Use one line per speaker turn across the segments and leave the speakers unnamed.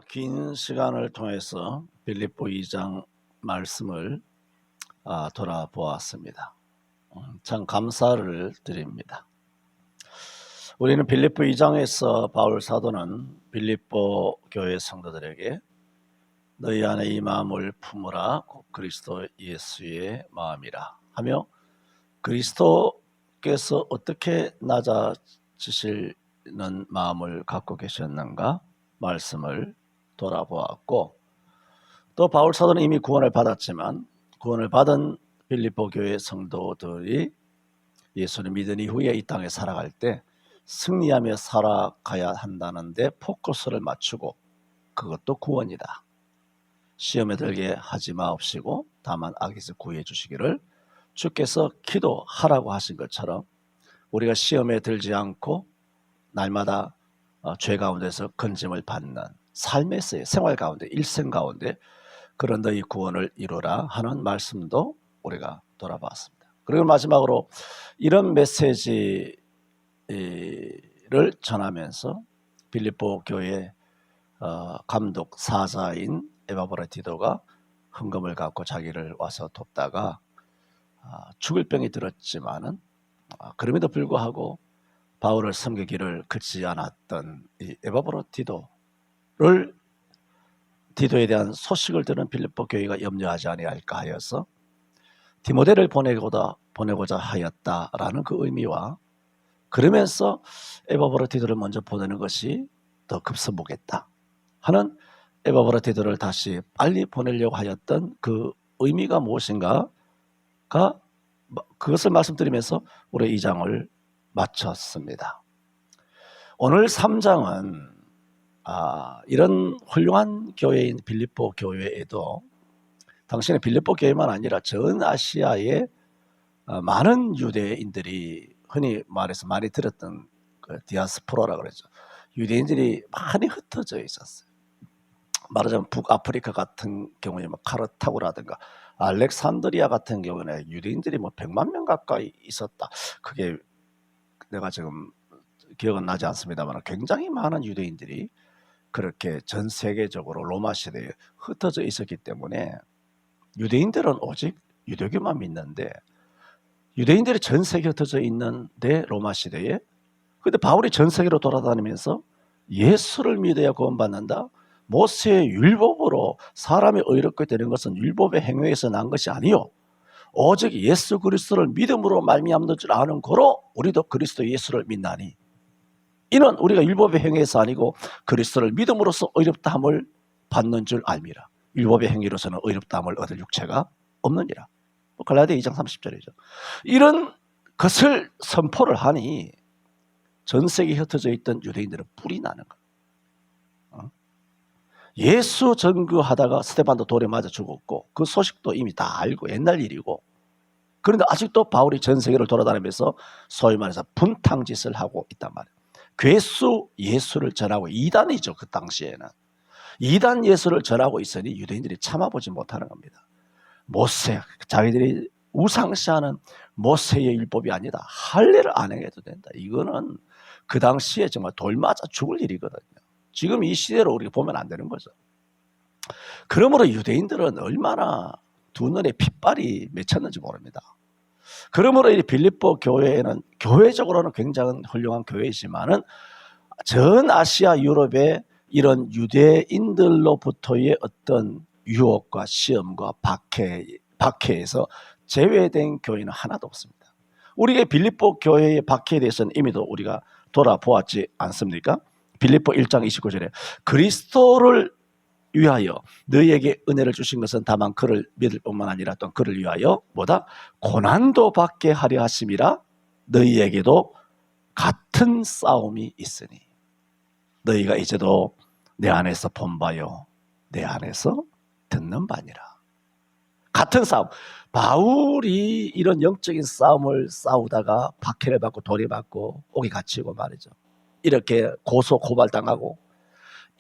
긴 시간을 통해서 빌립보 2장 말씀을 돌아보았습니다. 참 감사를 드립니다. 우리는 빌립보 2장에서 바울 사도는 빌립보 교회 성도들에게 너희 안에 이 마음을 품으라 곧 그리스도 예수의 마음이라 하며 그리스도께서 어떻게 낮아지시는 마음을 갖고 계셨는가 말씀을 돌아보았고, 또 바울 사도는 이미 구원을 받았지만 구원을 받은 빌립보 교회 성도들이 예수를 믿은 이후에 이 땅에 살아갈 때 승리하며 살아가야 한다는데 포커스를 맞추고, 그것도 구원이다, 시험에 들게 하지 마옵시고 다만 악에서 구해 주시기를 주께서 기도하라고 하신 것처럼 우리가 시험에 들지 않고 날마다 죄 가운데서 건짐을 받는 삶에서의 생활 가운데, 일생 가운데 그런 너희 구원을 이루라 하는 말씀도 우리가 돌아봤습니다. 그리고 마지막으로 이런 메시지를 전하면서 빌립보 교회 감독 사자인 에바브라티도가 헌금을 갖고 자기를 와서 돕다가 죽을 병이 들었지만은 그럼에도 불구하고 바울을 섬기기를 그치지 않았던 이 에바브라티도에 대한 소식을 들은 빌립보 교회가 염려하지 아니할까 하여서 디모데를 보내고자 하였다라는 그 의미와, 그러면서 에바브라티도를 먼저 보내는 것이 더 급선무겠다 하는, 에바브라티도를 다시 빨리 보내려고 하였던 그 의미가 무엇인가가, 그것을 말씀드리면서 우리 2장을 마쳤습니다. 오늘 3장은 이런 훌륭한 교회인 빌립보 교회에도 당신의 빌립보 교회만 아니라 전 아시아의 많은 유대인들이, 흔히 말해서 많이 들었던 그 디아스포라라고 그러죠. 유대인들이 많이 흩어져 있었어요. 말하자면 북아프리카 같은 경우에 카르타고라든가 알렉산드리아 같은 경우는 유대인들이 100만 명 가까이 있었다. 그게 내가 지금 기억은 나지 않습니다만 굉장히 많은 유대인들이 그렇게 전 세계적으로 로마 시대에 흩어져 있었기 때문에 유대인들은 오직 유대교만 믿는데, 유대인들이 전 세계에 흩어져 있는데 로마 시대에, 근데 바울이 전 세계로 돌아다니면서 예수를 믿어야 구원받는다, 모세의 율법으로 사람이 의롭게 되는 것은 율법의 행위에서 난 것이 아니요 오직 예수 그리스도를 믿음으로 말미암는 줄 아는 거로 우리도 그리스도 예수를 믿나니 이는 우리가 율법의 행위에서 아니고 그리스도를 믿음으로써 의롭다함을 받는 줄 알미라. 율법의 행위로서는 의롭다함을 얻을 육체가 없느니라. 갈라디아 2장 30절이죠. 이런 것을 선포를 하니 전 세계에 흩어져 있던 유대인들은 뿔이 나는 거예요. 예수 전거하다가 스데반도 돌에 맞아 죽었고 그 소식도 이미 다 알고 옛날 일이고, 그런데 아직도 바울이 전 세계를 돌아다니면서 소위 말해서 분탕짓을 하고 있단 말이에요. 괴수 예수를 전하고, 이단이죠. 그 당시에는 이단 예수를 전하고 있으니 유대인들이 참아보지 못하는 겁니다. 모세, 자기들이 우상시하는 모세의 율법이 아니다, 할례를 안 행해도 된다, 이거는 그 당시에 정말 돌 맞아 죽을 일이거든요. 지금 이 시대로 우리가 보면 안 되는 거죠. 그러므로 유대인들은 얼마나 두 눈에 핏발이 맺혔는지 모릅니다. 그러므로 이 빌립보 교회는 교회적으로는 굉장히 훌륭한 교회이지만은 전 아시아 유럽의 이런 유대인들로부터의 어떤 유혹과 시험과 박해에서 제외된 교회는 하나도 없습니다. 우리가 빌립보 교회의 박해에 대해서는 이미도 우리가 돌아보았지 않습니까? 빌립보 1장 29절에 그리스도를 위하여 너희에게 은혜를 주신 것은 다만 그를 믿을 뿐만 아니라 또 그를 위하여 뭐다? 고난도 받게 하려 하심이라. 너희에게도 같은 싸움이 있으니 너희가 이제도 내 안에서 본 바요 내 안에서 듣는 바니라. 같은 싸움. 바울이 이런 영적인 싸움을 싸우다가 박해를 받고 돌이 받고 옥에 갇히고 말이죠. 이렇게 고소 고발당하고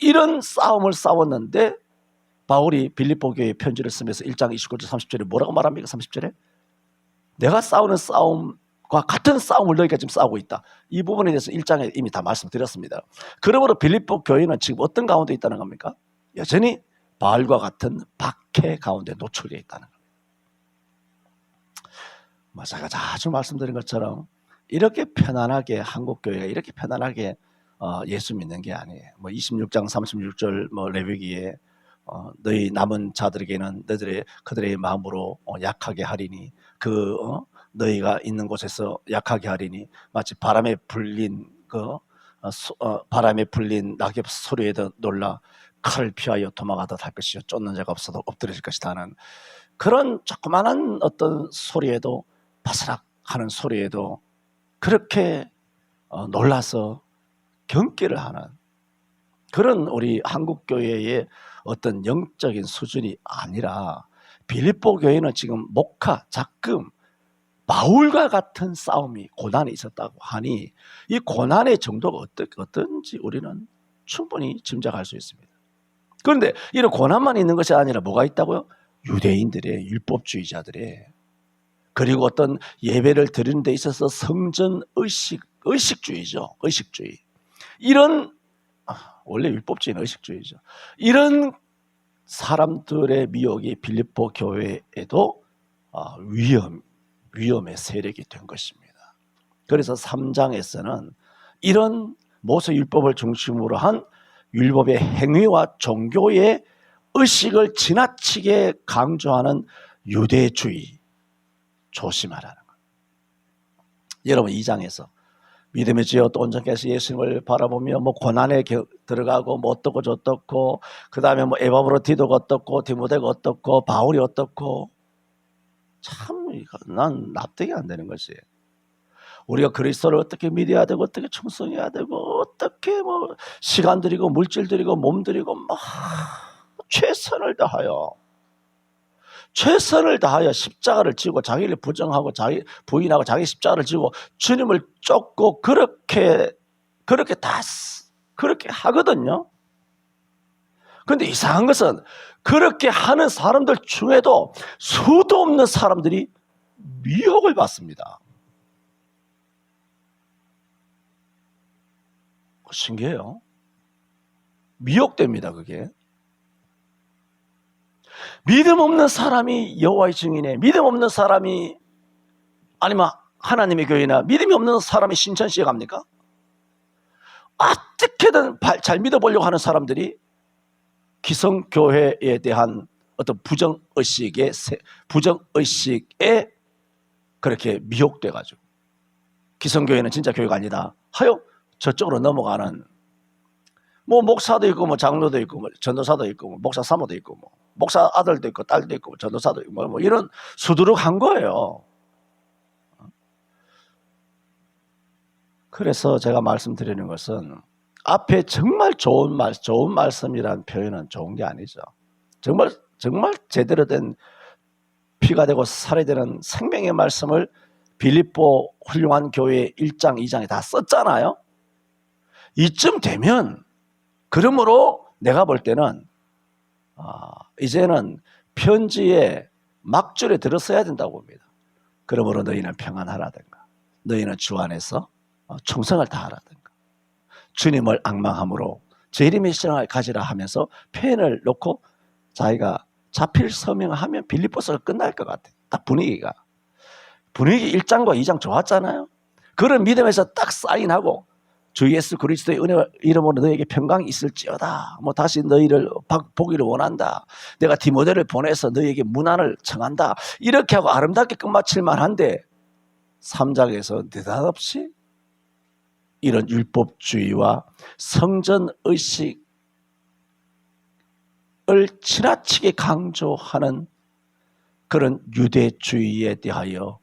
이런 싸움을 싸웠는데, 바울이 빌립보 교회에 편지를 쓰면서 1장 29절 30절에 뭐라고 말합니까? 30절에 내가 싸우는 싸움 같은 싸움을 너희가 지금 싸우고 있다. 이 부분에 대해서 1장에 이미 다 말씀드렸습니다. 그러므로 빌립보 교회는 지금 어떤 가운데 있다는 겁니까? 여전히 바알과 같은 박해 가운데 노출되어 있다는 겁니다. 제가 자주 말씀드린 것처럼 이렇게 편안하게 한국 교회가 이렇게 편안하게 예수 믿는 게 아니에요. 26장 36절 레위기에 너희 남은 자들에게는 그들의 마음으로 약하게 하리니 너희가 있는 곳에서 약하게 하리니 마치 바람에 불린 낙엽 소리에도 놀라 칼을 피하여 도망하듯 할 것이요 쫓는 자가 없어도 엎드려질 것이다 하는 그런 조그마한 어떤 소리에도 바스락 하는 소리에도 그렇게 놀라서 경계를 하는 그런 우리 한국교회의 어떤 영적인 수준이 아니라 빌립보 교회는 지금 목화, 작금, 바울과 같은 싸움이 고난이 있었다고 하니 이 고난의 정도가 어떤지 우리는 충분히 짐작할 수 있습니다. 그런데 이런 고난만 있는 것이 아니라 뭐가 있다고요? 유대인들의 율법주의자들의 그리고 어떤 예배를 드리는 데 있어서 성전 의식주의죠. 의식주의. 이런 원래 율법주의는 의식주의죠. 이런 사람들의 미혹이 빌립보 교회에도 위험의 세력이 된 것입니다. 그래서 3장에서는 이런 모세 율법을 중심으로 한 율법의 행위와 종교의 의식을 지나치게 강조하는 유대주의 조심하라는 거예요. 여러분 2장에서 믿음의 지혜 또 온전케 하신 예수님을 바라보며 고난에 들어가고 어떻고 저떻고 그 다음에 에바브로디도가 어떻고 디모데가 어떻고 바울이 어떻고 참 난 납득이 안 되는 것이에요. 우리가 그리스도를 어떻게 믿어야 되고 어떻게 충성해야 되고 어떻게 시간 들이고 물질 들이고 몸 들이고 최선을 다하여 십자가를 지고 자기를 부정하고 부인하고 자기 십자가를 지고 주님을 쫓고 그렇게 하거든요. 그런데 이상한 것은 그렇게 하는 사람들 중에도 수도 없는 사람들이 미혹을 받습니다. 신기해요. 미혹됩니다. 그게. 믿음 없는 사람이 여호와의 증인에 믿음 없는 사람이 아니면 하나님의 교회나 믿음이 없는 사람이 신천시에 갑니까? 어떻게든 잘 믿어보려고 하는 사람들이 기성교회에 대한 어떤 부정의식에 그렇게 미혹돼가지고 기성교회는 진짜 교회가 아니다 하여 저쪽으로 넘어가는 목사도 있고 장로도 있고 전도사도 있고 목사 사모도 있고 목사 아들도 있고 딸도 있고 전도사도 있고 이런 수두룩한 거예요. 그래서 제가 말씀드리는 것은 앞에 정말 좋은 말씀이라는 표현은 좋은 게 아니죠. 정말 제대로 된 피가 되고 살이 되는 생명의 말씀을 빌립보 훌륭한 교회 1장 2장에 다 썼잖아요. 이쯤 되면 그러므로 내가 볼 때는 이제는 편지의 막줄에 들어서야 된다고 봅니다. 그러므로 너희는 평안하라든가 너희는 주 안에서 충성을 다하라든가 주님을 앙망함으로 제 이름의 신앙을 가지라 하면서 펜을 놓고 자기가 자필 서명하면 빌립보서가 끝날 것 같아요. 딱 분위기 1장과 2장 좋았잖아요. 그런 믿음에서 딱 사인하고 주 예수 그리스도의 은혜 이름으로 너에게 평강이 있을지어다. 다시 너희를 보기를 원한다. 내가 디모데를 보내서 너희에게 문안을 청한다. 이렇게 하고 아름답게 끝마칠 만한데 3장에서 느닷없이 이런 율법주의와 성전의식을 지나치게 강조하는 그런 유대주의에 대하여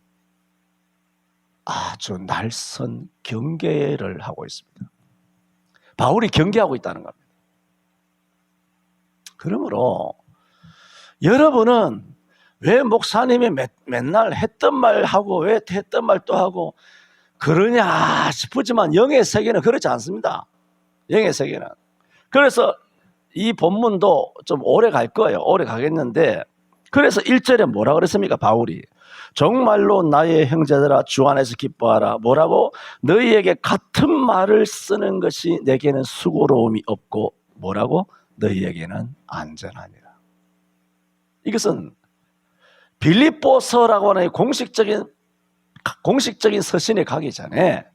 아주 날선 경계를 하고 있습니다. 바울이 경계하고 있다는 겁니다. 그러므로 여러분은 왜 목사님이 맨날 했던 말 하고 왜 했던 말 또 하고 그러냐 싶지만 영의 세계는 그렇지 않습니다. 영의 세계는. 그래서 이 본문도 좀 오래 갈 거예요. 오래 가겠는데 그래서 1절에 뭐라 그랬습니까? 바울이 정말로 나의 형제들아 주 안에서 기뻐하라. 뭐라고? 너희에게 같은 말을 쓰는 것이 내게는 수고로움이 없고 뭐라고? 너희에게는 안전하니라. 이것은 빌립보서라고 하는 공식적인 서신에 가기 전에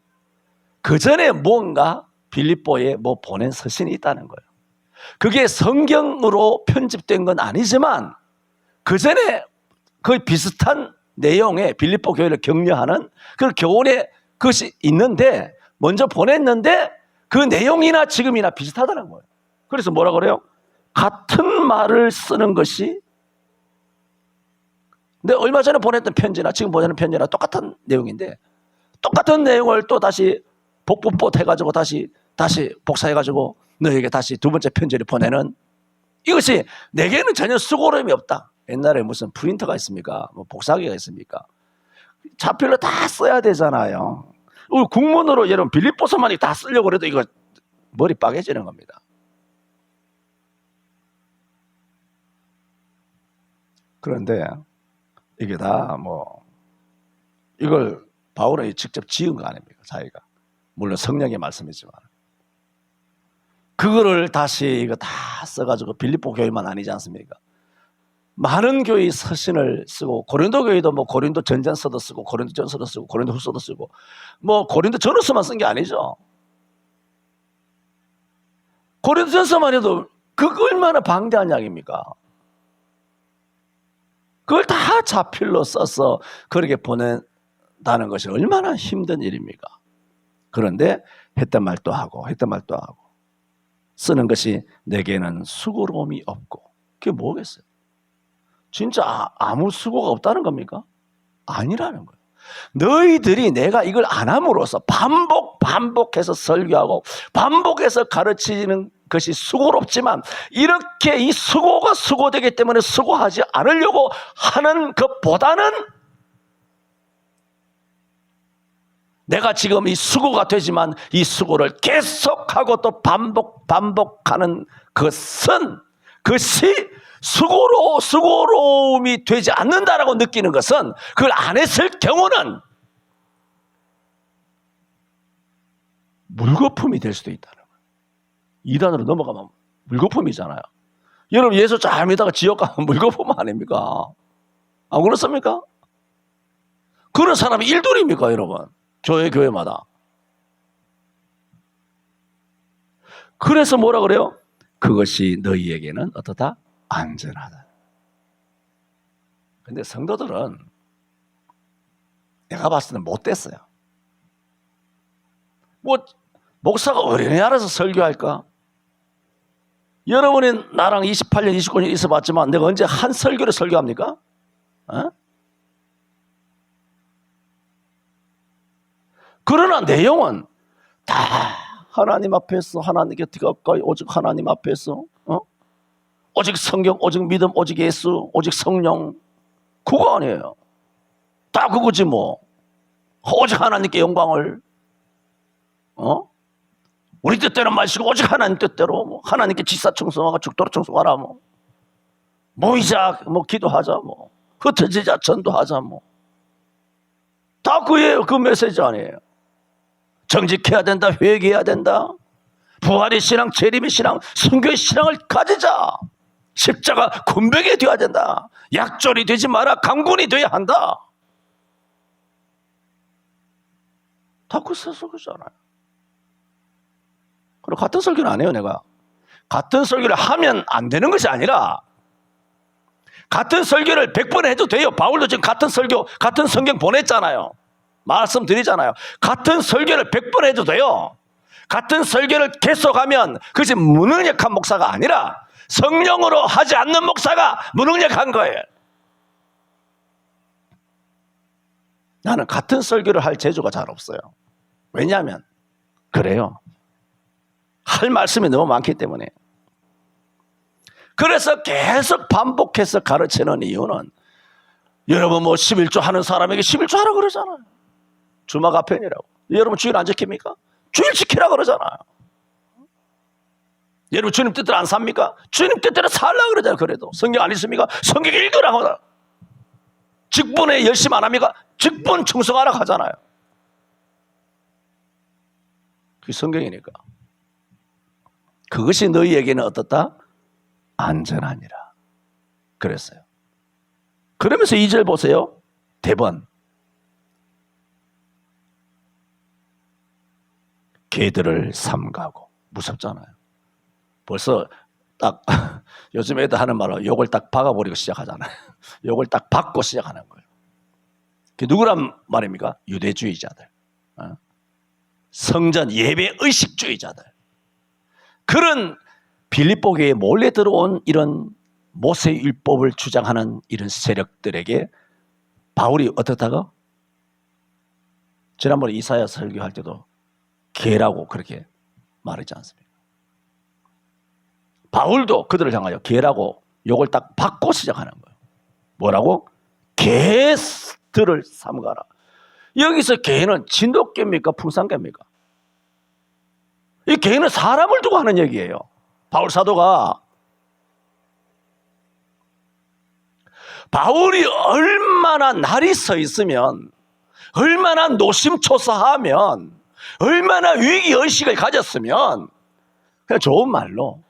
그 전에 뭔가 빌립보에 뭐 보낸 서신이 있다는 거예요. 그게 성경으로 편집된 건 아니지만 그 전에 거의 비슷한 내용의 빌립보 교회를 격려하는 그런 교훈의 것이 있는데 먼저 보냈는데 그 내용이나 지금이나 비슷하다는 거예요. 그래서 뭐라 그래요? 같은 말을 쓰는 것이 근데 얼마 전에 보냈던 편지나 지금 보내는 편지나 똑같은 내용인데 똑같은 내용을 또 다시 복붙봇 해가지고 다시 복사해가지고 너에게 다시 두 번째 편지를 보내는 이것이 내게는 전혀 수고로움이 없다. 옛날에 무슨 프린터가 있습니까? 뭐 복사기가 있습니까? 자필로 다 써야 되잖아요. 국문으로 여러분 빌립보서만 다 쓰려고 해도 이거 머리 빠개지는 겁니다. 그런데 이게 다 뭐 이걸 바울이 직접 지은 거 아닙니까? 자기가 물론 성령의 말씀이지만 그거를 다시 이거 다 써가지고 빌립보 교회만 아니지 않습니까? 많은 교회 서신을 쓰고 고린도 교회도 뭐 고린도 전전서도 쓰고 고린도 전서도 쓰고 고린도 후서도 쓰고 뭐 고린도 전후서만 쓴 게 아니죠. 고린도 전서만 해도 그거 얼마나 방대한 양입니까? 그걸 다 자필로 써서 그렇게 보낸다는 것이 얼마나 힘든 일입니까? 그런데 했던 말도 하고 쓰는 것이 내게는 수고로움이 없고 그게 뭐겠어요? 진짜 아무 수고가 없다는 겁니까? 아니라는 거예요. 너희들이 내가 이걸 안 함으로써 반복해서 설교하고 반복해서 가르치는 것이 수고롭지만 이렇게 이 수고가 수고되기 때문에 수고하지 않으려고 하는 것보다는 내가 지금 이 수고가 되지만 이 수고를 계속하고 또 반복하는 그것이 수고로움이 되지 않는다라고 느끼는 것은 그걸 안 했을 경우는 물거품이 될 수도 있다는 거예요. 2단으로 넘어가면 물거품이잖아요. 여러분 예수 잘 믿다가 지옥 가면 물거품 아닙니까? 안 그렇습니까? 그런 사람이 일둘입니까 여러분? 교회마다. 그래서 뭐라 그래요? 그것이 너희에게는 어떠다? 안전하다. 근데 성도들은 내가 봤을 때는 못됐어요. 뭐 목사가 어린애 알아서 설교할까? 여러분이 나랑 28년 29년 있어봤지만 내가 언제 한 설교를 설교합니까? 어? 그러나 내용은 다 하나님 앞에서 하나님 곁에 가까이 오직 하나님 앞에서 오직 성경, 오직 믿음, 오직 예수, 오직 성령 그거 아니에요. 다 그거지 뭐. 오직 하나님께 영광을 우리 뜻대로 마시고 오직 하나님 뜻대로 뭐 하나님께 지사청송하고 죽도록 청송하라 뭐 모이자 뭐 기도하자 뭐 흩어지자 전도하자 뭐 다 그예요. 그 메시지 아니에요. 정직해야 된다, 회개해야 된다, 부활의 신앙, 재림의 신앙, 순교의 신앙을 가지자. 십자가 군병이 되어야 된다. 약졸이 되지 마라. 강군이 되어야 한다. 다 그 세속이잖아요. 그리고 같은 설교는 안 해요. 내가 같은 설교를 하면 안 되는 것이 아니라 같은 설교를 100번 해도 돼요. 바울도 지금 같은 설교, 같은 성경 보냈잖아요. 말씀드리잖아요. 같은 설교를 100번 해도 돼요. 같은 설교를 계속하면 그것이 무능력한 목사가 아니라 성령으로 하지 않는 목사가 무능력한 거예요. 나는 같은 설교를 할 재주가 잘 없어요. 왜냐하면 그래요. 할 말씀이 너무 많기 때문에. 그래서 계속 반복해서 가르치는 이유는 여러분 뭐 11조 하는 사람에게 11조 하라고 그러잖아요. 주막 앞편이라고. 여러분 주일 안 지킵니까? 주일 지키라고 그러잖아요. 여러분 주님 뜻대로 안 삽니까? 주님 뜻대로 살려고 그러잖아요. 그래도 성경 안 있습니까? 성경 읽으라고. 직분에 열심 안 합니까? 직분 충성하라고 하잖아요. 그게 성경이니까. 그것이 너희에게는 어떻다? 안전하니라 그랬어요. 그러면서 2절 보세요. 대번 개들을 삼가고. 무섭잖아요. 벌써 딱 요즘 애들 하는 말로 욕을 딱 박아버리고 시작하잖아요. 욕을 딱 박고 시작하는 거예요. 그게 누구란 말입니까? 유대주의자들, 성전 예배 의식주의자들. 그런 빌립보 교회에 몰래 들어온 이런 모세율법을 주장하는 이런 세력들에게 바울이 어떻다고? 지난번에 이사야 설교할 때도 개라고 그렇게 말하지 않습니까? 바울도 그들을 향하여 개라고 욕을 딱 받고 시작하는 거예요. 뭐라고? 개들을 삼가라. 여기서 개는 진돗개입니까? 풍산개입니까? 이 개는 사람을 두고 하는 얘기예요. 바울 사도가 바울이 얼마나 날이 서 있으면, 얼마나 노심초사하면, 얼마나 위기의식을 가졌으면, 그냥 좋은 말로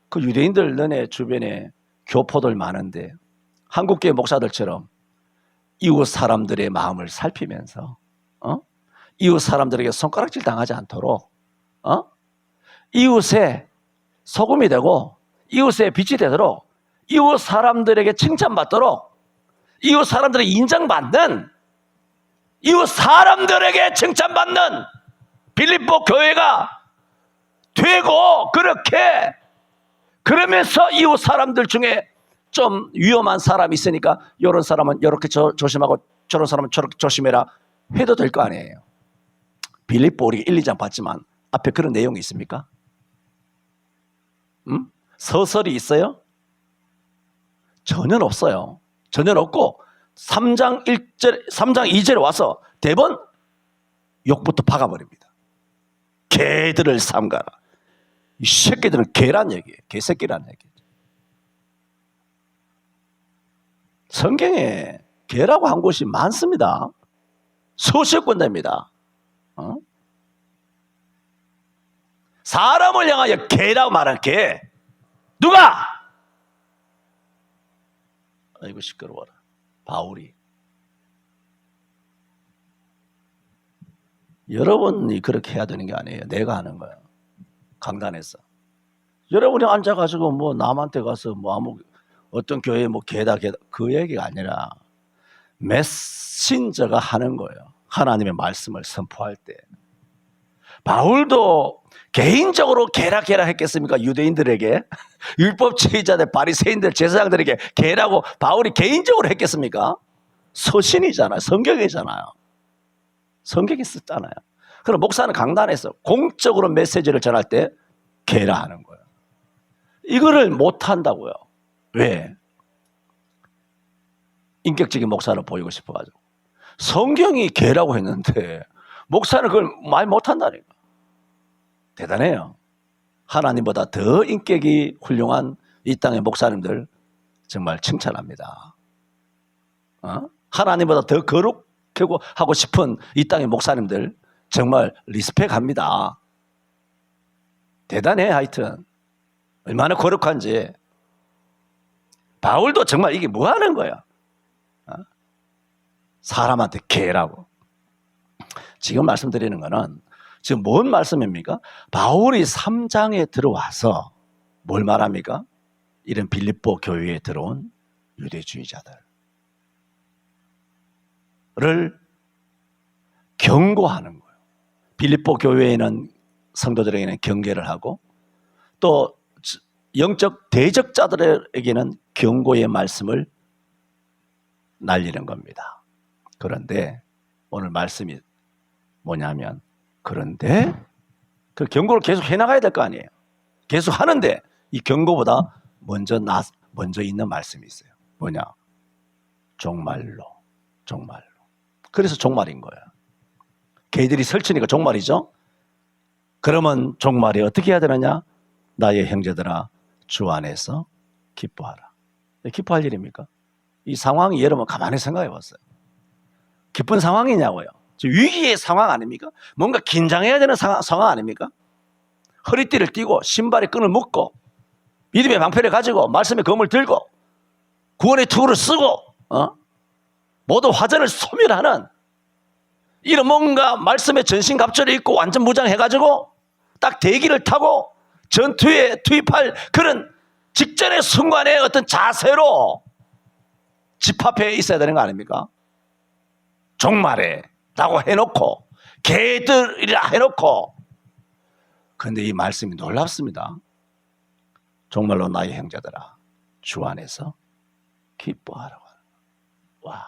그 유대인들 너네 주변에 교포들 많은데 한국교회 목사들처럼 이웃 사람들의 마음을 살피면서 이웃 사람들에게 손가락질 당하지 않도록 이웃의 소금이 되고 이웃의 빛이 되도록 이웃 사람들에게 칭찬받도록 이웃 사람들에게 인정받는 이웃 사람들에게 칭찬받는 빌립보 교회가 되고 그렇게 그러면서 이웃 사람들 중에 좀 위험한 사람이 있으니까 이런 사람은 이렇게 조심하고 저런 사람은 저렇게 조심해라 해도 될 거 아니에요. 빌립보 우리 1, 2장 봤지만 앞에 그런 내용이 있습니까? 서설이 있어요? 전혀 없어요. 전혀 없고 3장 2절에 와서 대번 욕부터 박아버립니다. 개들을 삼가라. 이 새끼들은 개란 얘기예요. 개새끼란 얘기예요. 성경에 개라고 한 곳이 많습니다. 수십 군데입니다. 사람을 향하여 개라고 말할 개. 누가? 아이고 시끄러워라. 바울이. 여러분이 그렇게 해야 되는 게 아니에요. 내가 하는 거예요. 강단에서. 여러분이 앉아가지고 뭐 남한테 가서 뭐 아무 어떤 교회에 뭐 개다 그 얘기가 아니라 메신저가 하는 거예요. 하나님의 말씀을 선포할 때. 바울도 개인적으로 개라 했겠습니까? 유대인들에게 율법주의자들 바리새인들 제사장들에게 개라고 바울이 개인적으로 했겠습니까? 서신이잖아요. 성경이잖아요. 성경이 썼잖아요. 그럼 목사는 강단에서 공적으로 메시지를 전할 때 개라 하는 거예요. 이거를 못 한다고요. 왜? 인격적인 목사를 보이고 싶어가지고. 성경이 개라고 했는데 목사는 그걸 말 못한다니까. 대단해요. 하나님보다 더 인격이 훌륭한 이 땅의 목사님들 정말 칭찬합니다. 하나님보다 더 거룩하고 하고 싶은 이 땅의 목사님들 정말 리스펙합니다. 대단해. 하여튼 얼마나 거룩한지. 바울도 정말 이게 뭐 하는 거야? 사람한테 개라고. 지금 말씀드리는 거는 지금 뭔 말씀입니까? 바울이 3장에 들어와서 뭘 말합니까? 이런 빌립보 교회에 들어온 유대주의자들을 경고하는 거예요. 빌립보 교회에는 성도들에게는 경계를 하고 또 영적 대적자들에게는 경고의 말씀을 날리는 겁니다. 그런데 오늘 말씀이 뭐냐면 그런데 그 경고를 계속 해나가야 될 거 아니에요. 계속 하는데 이 경고보다 먼저 있는 말씀이 있어요. 뭐냐? 종말로. 그래서 종말인 거예요. 개들이 설치니까 종말이죠. 그러면 종말이 어떻게 해야 되느냐? 나의 형제들아 주 안에서 기뻐하라. 기뻐할 일입니까? 이 상황이 여러분 가만히 생각해 봤어요. 기쁜 상황이냐고요. 위기의 상황 아닙니까? 뭔가 긴장해야 되는 상황 아닙니까? 허리띠를 띠고 신발에 끈을 묶고 믿음의 방패를 가지고 말씀의 검을 들고 구원의 투구를 쓰고 모든 화전을 소멸하는 이런 뭔가 말씀의 전신갑주를 입고 완전 무장해가지고 딱 대기를 타고 전투에 투입할 그런 직전의 순간의 어떤 자세로 집합해 있어야 되는 거 아닙니까? 종말에 라고 해놓고 개들이라 해놓고 그런데 이 말씀이 놀랍습니다. 정말로 나의 형제들아 주 안에서 기뻐하라고. 와,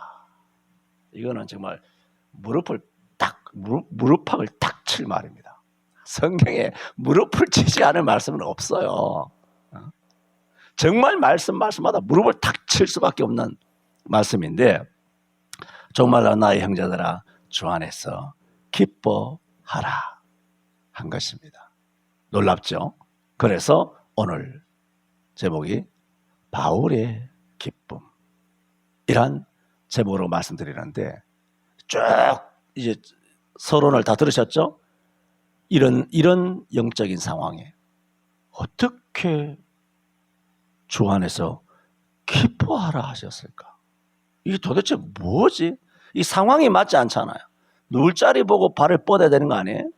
이거는 정말 무릎팍을 딱 칠 말입니다. 성경에 무릎을 치지 않을 말씀은 없어요. 정말 말씀마다 무릎을 탁 칠 수밖에 없는 말씀인데 정말로 나의 형제들아 주 안에서 기뻐하라 한 것입니다. 놀랍죠? 그래서 오늘 제목이 바울의 기쁨 이란 제목으로 말씀드리는데 쭉 이제 서론을 다 들으셨죠? 이런 영적인 상황에 어떻게 주 안에서 기뻐하라 하셨을까? 이게 도대체 뭐지? 이 상황이 맞지 않잖아요. 누울 자리 보고 발을 뻗어야 되는 거 아니에요?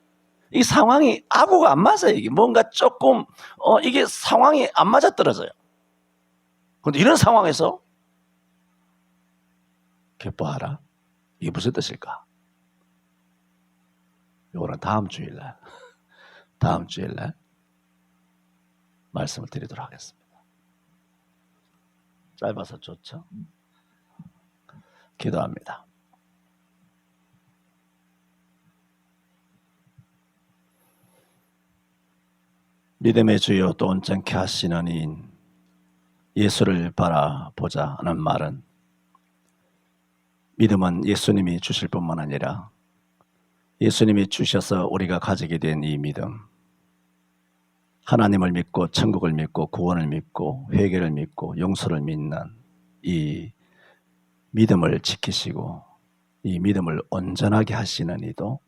이 상황이 아구가 안 맞아요. 이게 뭔가 조금 이게 상황이 안 맞아떨어져요. 그런데 이런 상황에서 기뻐하라. 이게 무슨 뜻일까? 이거는 다음 주일날 말씀을 드리도록 하겠습니다. 짧아서 좋죠? 기도합니다. 믿음의 주여 또 온전케 하시는 이인 예수를 바라보자 하는 말은 믿음은 예수님이 주실 뿐만 아니라 예수님이 주셔서 우리가 가지게 된 이 믿음, 하나님을 믿고 천국을 믿고 구원을 믿고 회개를 믿고 용서를 믿는 이 믿음을 지키시고 이 믿음을 온전하게 하시는 이도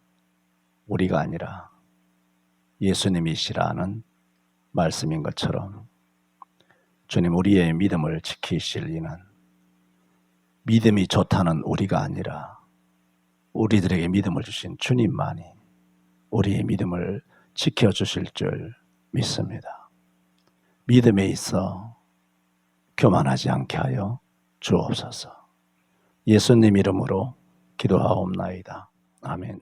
우리가 아니라 예수님이시라는 말씀인 것처럼 주님 우리의 믿음을 지키실 이는 믿음이 좋다는 우리가 아니라 우리들에게 믿음을 주신 주님만이 우리의 믿음을 지켜주실 줄 믿습니다. 믿음에 있어 교만하지 않게 하여 주옵소서. 예수님 이름으로 기도하옵나이다. 아멘.